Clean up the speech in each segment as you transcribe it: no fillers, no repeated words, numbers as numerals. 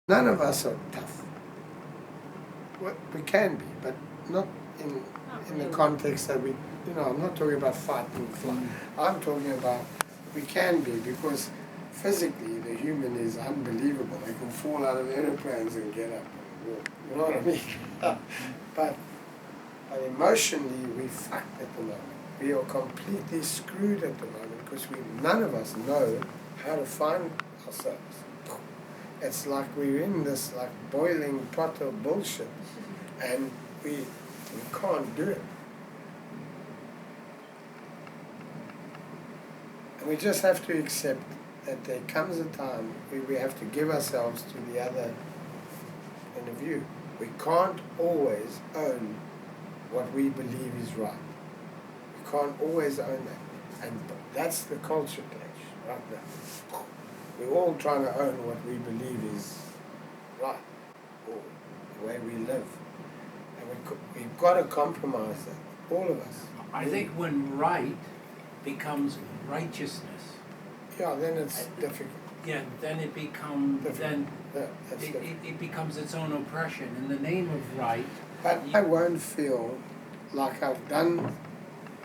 None of us are tough. We can be, but not in the context that I'm not talking about fight and flight. I'm talking about we can be, because physically the human is unbelievable. They can fall out of airplanes and get up and walk. You know what I mean? but emotionally we fucked at the moment. We are completely screwed at the moment because none of us know how to find ourselves. It's like we're in this like boiling pot of bullshit, and we can't do it. And we just have to accept that there comes a time where we have to give ourselves to the other point of view. We can't always own what we believe is right. We can't always own that. And that's the culture clash right now. We're all trying to own what we believe is right, or the way we live. And we've got to compromise that, all of us. I think when right becomes righteousness, yeah, then it's difficult. Yeah, then it becomes it becomes its own oppression in the name of right. But I won't feel like I've done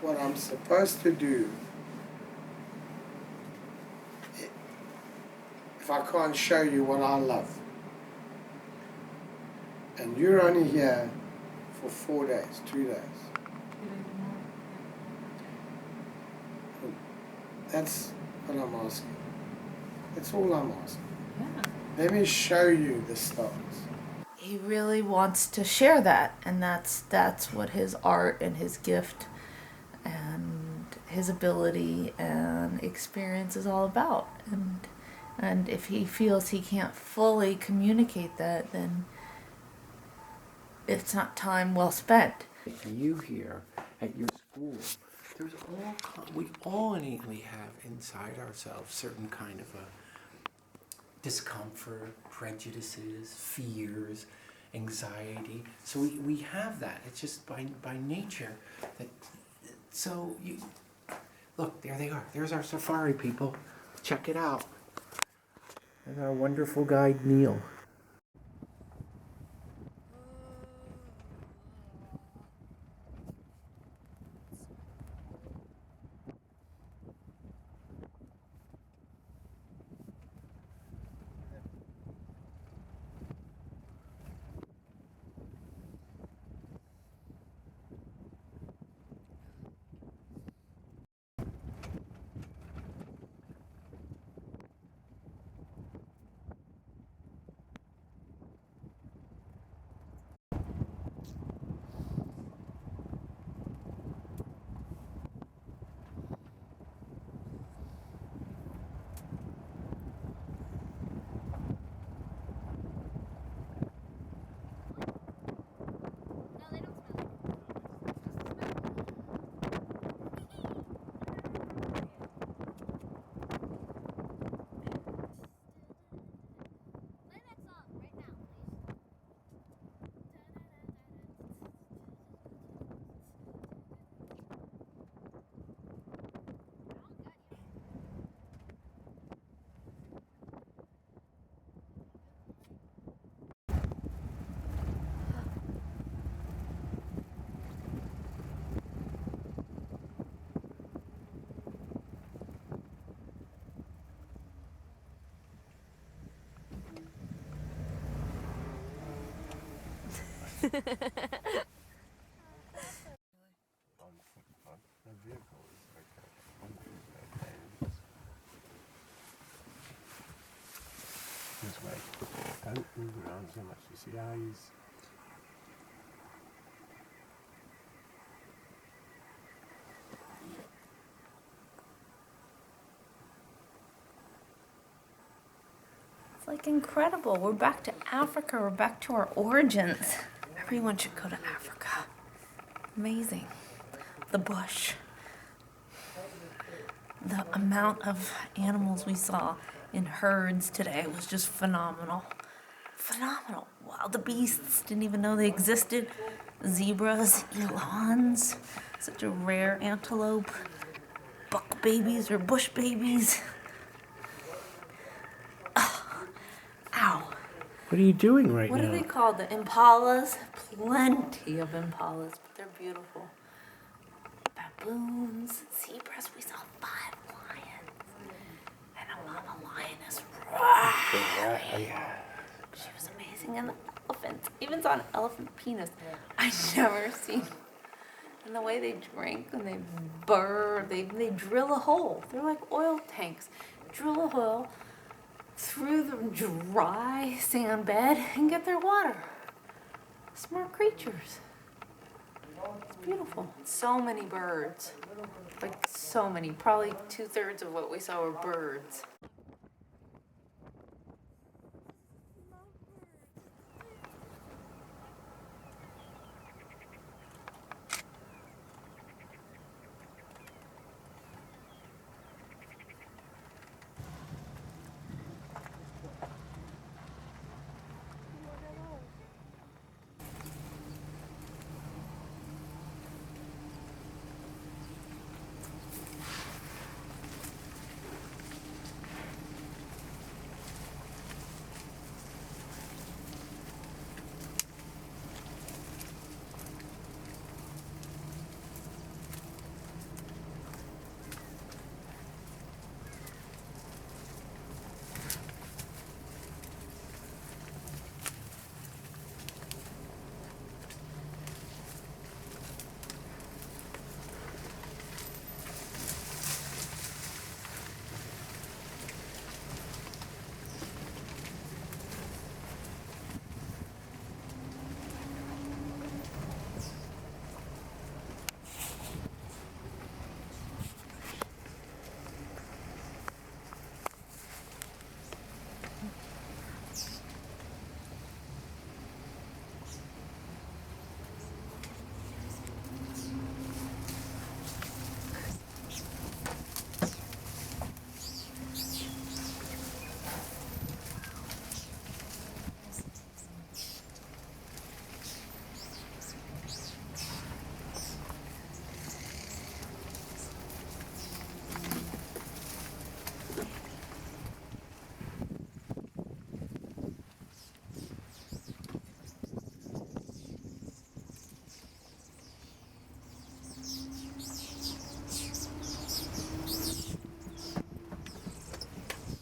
what I'm supposed to do if I can't show you what I love. And you're only here for 4 days, 2 days. That's what I'm asking. That's all I'm asking. Yeah. Let me show you the stars. He really wants to share that, and that's what his art and his gift and his ability and experience is all about. And if he feels he can't fully communicate that, then it's not time well spent. You here at your school, there's we all innately have inside ourselves certain kind of a discomfort, prejudices, fears, anxiety. So we have that. It's just by nature that. So you look, there they are. There's our safari people. Check it out. And our wonderful guide Neil. This way. Don't move around so much. You see how he's. It's like incredible. We're back to Africa. We're back to our origins. Everyone should go to Africa. Amazing. The bush. The amount of animals we saw in herds today was just phenomenal. Phenomenal. Wildebeests, didn't even know they existed. Zebras, elands, such a rare antelope. Buck babies or bush babies. Oh, ow. What are you doing right What now? are they called? The impalas? Plenty of impalas, but they're beautiful. Baboons, zebras. We saw 5 lions. And a mama lioness. She was amazing. And the elephants. Even saw an elephant penis. I never seen. And the way they drink and they burr, they drill a hole. They're like oil tanks. Drill a hole through the dry sand bed and get their water. Smart creatures. It's beautiful. So many birds. Like so many. Probably 2/3 of what we saw were birds.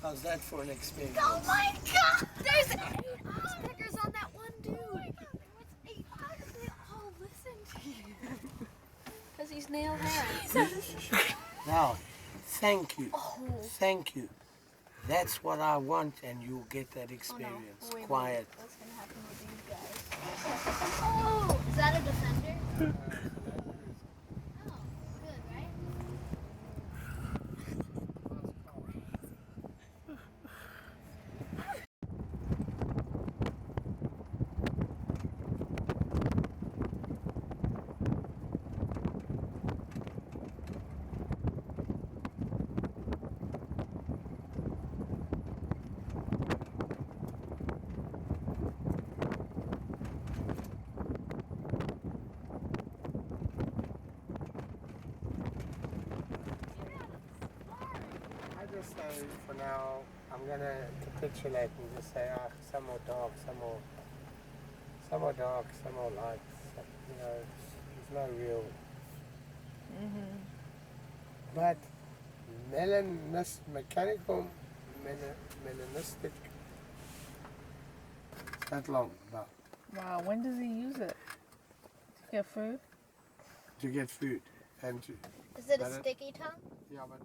How's that for an experience? Oh my god! There's 8 woodpeckers on that one dude! Oh my god, what's 8? How did they all listen to you? Because he's nail hands. Now, thank you. Oh. Thank you. That's what I want, and you'll get that experience. Wait, Quiet. what's gonna happen with these guys? Oh! Is that a defender? Oh, good, right? I just say for now, I'm gonna capitulate and just say, some more dark, some more dark, some more light. You know, there's no real. But mechanical, melanistic. It's not long, about Wow, when does he use it? To get food? to get food and to Is it a Better. sticky tongue? yeah, but.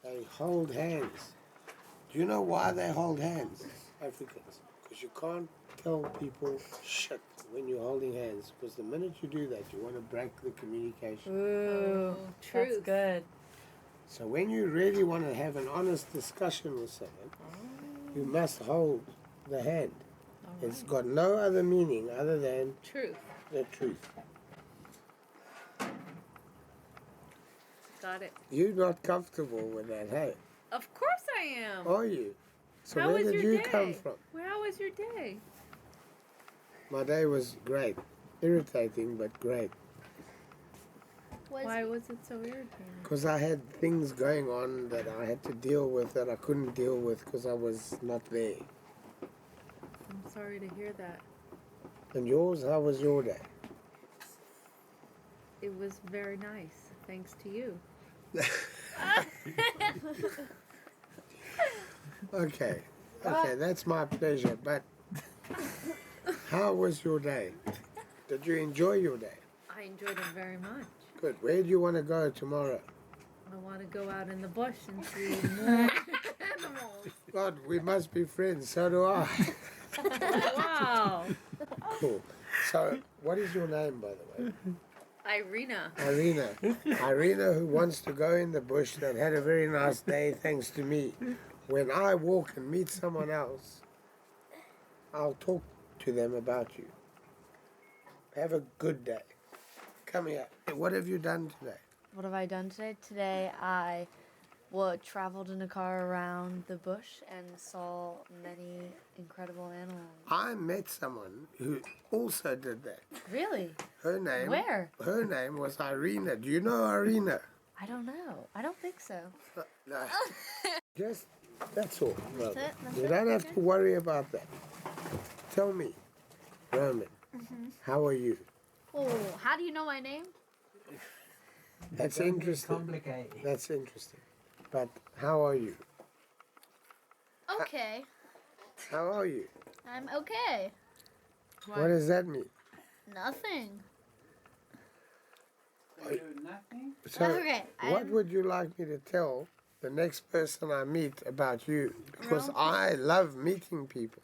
They hold hands. Do you know why they hold hands, Africans? Because you can't tell people shit when you're holding hands. Because the minute you do that, you want to break the communication. Ooh, that's good. So when you really want to have an honest discussion with someone, You must hold the hand. It's got no other meaning other than Truth. the truth. Got it. You're not comfortable with that, hey? Of course I am. Are you? So How where was did your you day? come from? Well, how was your day? My day was great. Irritating, but great. Why was it so irritating? Because I had things going on that I had to deal with that I couldn't deal with because I was not there. I'm sorry to hear that. And yours, how was your day? It was very nice, thanks to you. Okay, that's my pleasure. But how was your day? Did you enjoy your day? I enjoyed it very much. Good. Where do you want to go tomorrow? I want to go out in the bush and see more animals. God, we must be friends. So do I. Wow. Cool. So, what is your name, by the way? Irina. Irina. Irina, who wants to go in the bush, that had a very nice day thanks to me. When I walk and meet someone else, I'll talk to them about you. Have a good day. Come here. What have you done today? What have I done today? Today I traveled in a car around the bush and saw many incredible animals. I met someone who also did that. Really? Her name. Where? Her name was Irina. Do you know Irina? I don't know. I don't think so. No. Just, that's all. Roman. it? That's You it? don't have to worry about that. Tell me, Roman, how are you? Oh, how do you know my name? That's Don't be interesting. complicated. That's interesting. But how are you? Okay. How are you? I'm okay. What does that mean? Nothing. They do nothing? So, Okay, what would you like me to tell the next person I meet about you? Because Roman. I love meeting people.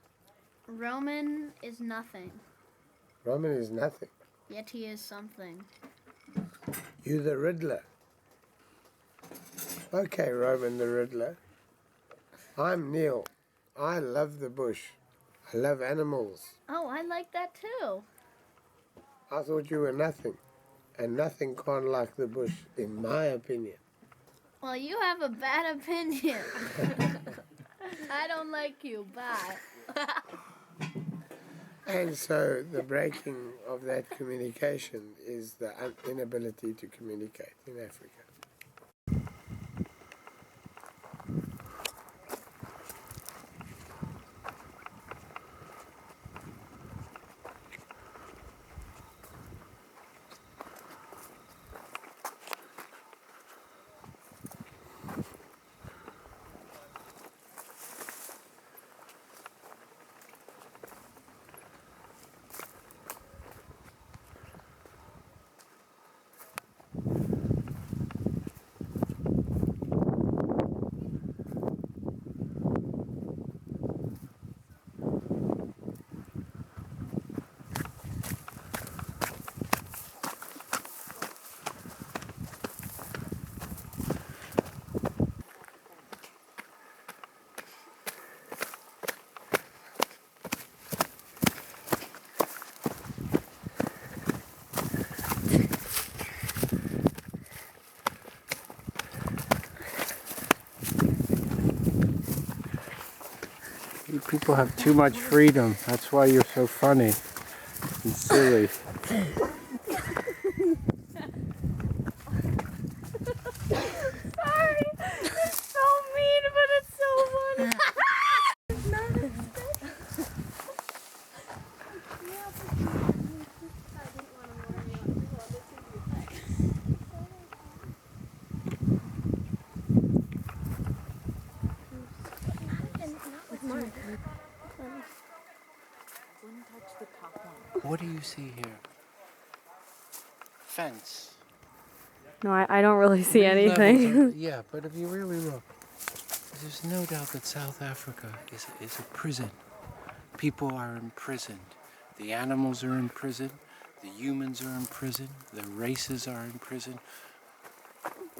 Roman is nothing, Roman is nothing. yet he is something. You the Riddler. Okay, Roman the Riddler. I'm Neil. I love the bush. I love animals. Oh, I like that too. I thought you were nothing. And nothing can't like the bush, in my opinion. Well, you have a bad opinion. I don't like you. Bye. And so the breaking of that communication is the inability to communicate in Africa. You people have too much freedom. That's why you're so funny and silly. Sorry. It's so mean, but it's so funny. What do you see here? Fence. No, I don't really see Three levels anything. of- yeah, but if you really look, there's no doubt that South Africa is a prison. People are imprisoned. The animals are in prison. The humans are in prison. The races are in prison.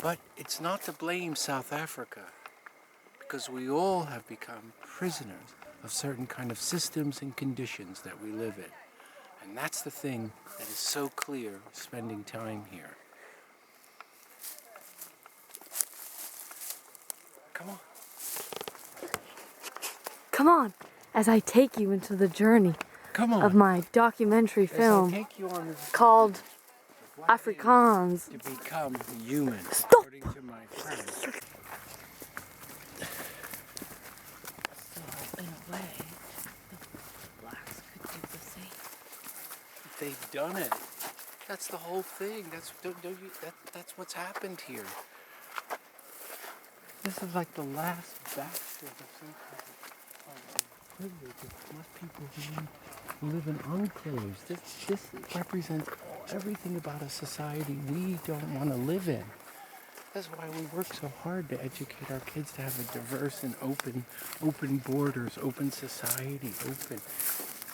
But it's not to blame South Africa, because we all have become prisoners of certain kind of systems and conditions that we live in. And that's the thing that is so clear spending time here. Come on. Come on, as I take you into the journey Come on. of my documentary As I film take you on this called what it is Afrikaans. to become human, Stop. according to my friend. So, in a way, the blacks could do the same. They've done it. That's the whole thing. That's what's happened here. This is like the last bastion of some kind of privilege of most people who live in enclaves. This represents everything about a society we don't want to live in. That's why we work so hard to educate our kids to have a diverse and open borders, open society, open.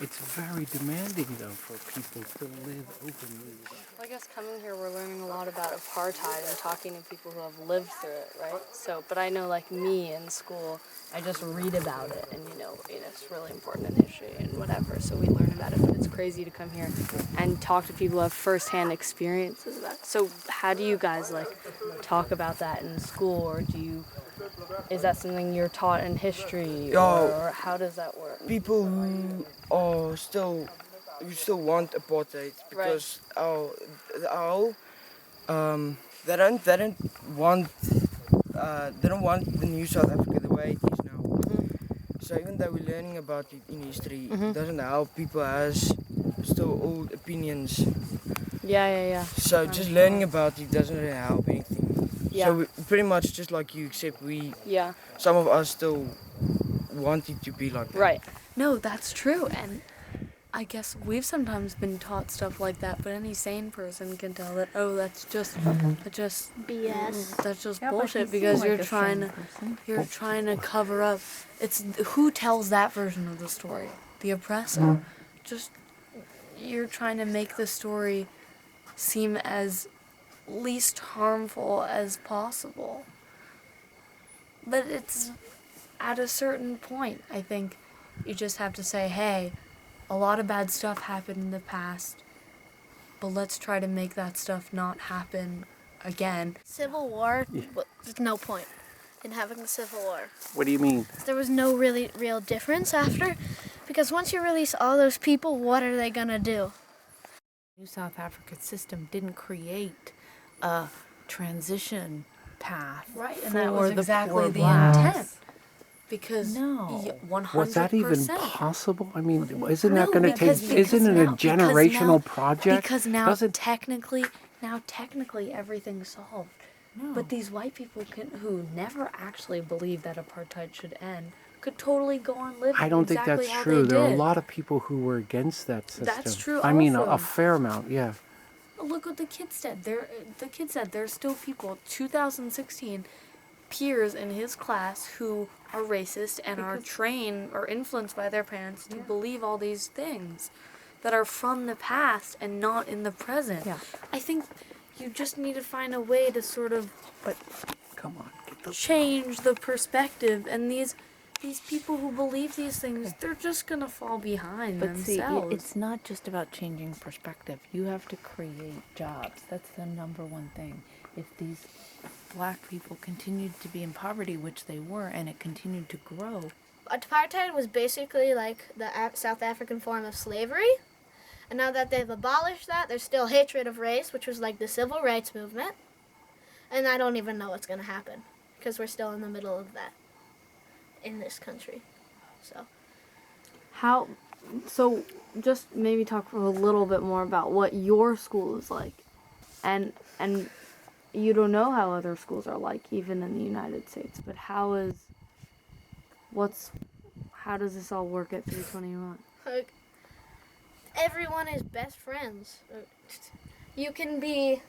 It's very demanding, though, for people to live openly. I guess coming here, we're learning a lot about apartheid and talking to people who have lived through it, right? So, but I know, like me in school, I just read about it, and it's really important in history and whatever. So we learn about it, but it's crazy to come here and talk to people who have firsthand experiences of that. So, how do you guys talk about that in school, or is that something you're taught in history, or how does that work? People who still want apartheid because they don't want the new South Africa the way it is now. So even though we're learning about it in history, it doesn't help. People has still old opinions. Yeah. So just learning about it doesn't really help anything. Yeah. So we, pretty much just like you, except some of us still want it to be like that. Right. No, that's true. And I guess we've sometimes been taught stuff like that, but any sane person can tell that, that's just BS. That's just Yeah, but bullshit he because seemed you're like a trying sane to person. cover up. It's who tells that version of the story? The oppressor. Just you're trying to make the story seem as least harmful as possible. But it's at a certain point, I think you just have to say, hey, a lot of bad stuff happened in the past, but let's try to make that stuff not happen again. Civil War, there's no point in having the Civil War. What do you mean? There was no really real difference after, because once you release all those people, what are they gonna do? New South African system didn't create a transition path. Right, and for that was the exactly poor the blacks. intent. Because No. 100%. Was that even possible? I mean, isn't No, that going to take? because Isn't it a now- generational project? Because now Doesn't technically everything's solved. No. But these white people who never actually believed that apartheid should end could totally go on living. I don't think exactly that's how true. They There are a did. lot of people who were against that system. That's true I mean, also. a fair amount, yeah. Look what the kids said. The kid said there's still people, 2016, peers in his class who are racist and are trained or influenced by their parents to believe all these things that are from the past and not in the present. Yeah. I think you just need to find a way to sort of Come on, get the. change the perspective, and these people who believe these things, they're just gonna fall behind But see, themselves. it's not just about changing perspective. You have to create jobs. That's the number one thing. If these black people continued to be in poverty, which they were, and it continued to grow. Apartheid was basically like the South African form of slavery. And now that they've abolished that, there's still hatred of race, which was like the civil rights movement. And I don't even know what's going to happen because we're still in the middle of that in this country. So just maybe talk a little bit more about what your school is like, and you don't know how other schools are like, even in the United States. But how does this all work at 321? Like, everyone is best friends. You can be...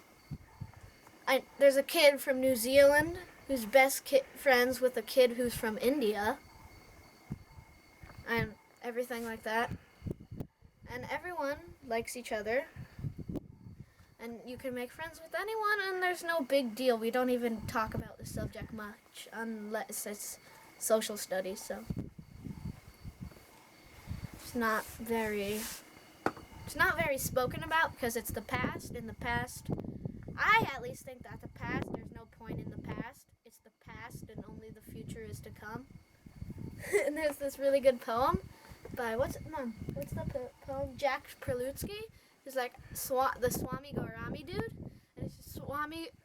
there's a kid from New Zealand who's friends with a kid who's from India. And everything like that. And everyone likes each other. And you can make friends with anyone, and there's no big deal. We don't even talk about the subject much unless it's social studies, so it's not very spoken about because it's the past. In the past, I at least think that the past, there's no point in the past. It's the past and only the future is to come. And there's this really good poem by, what's the poem? Jack Prelutsky. He's like the Swami Gaurami dude. And it's just,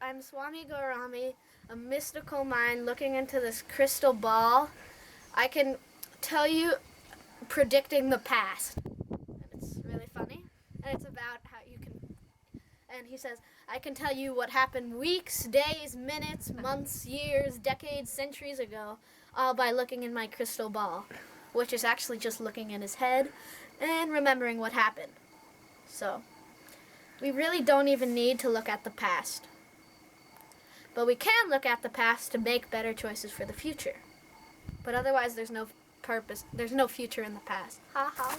I'm Swami Gaurami, a mystical mind looking into this crystal ball. I can tell you, predicting the past. And it's really funny. And it's about how you can, and he says, I can tell you what happened weeks, days, minutes, months, years, decades, centuries ago, all by looking in my crystal ball, which is actually just looking in his head and remembering what happened. So, we really don't even need to look at the past. But we can look at the past to make better choices for the future. But otherwise, there's no purpose, there's no future in the past. Ha ha.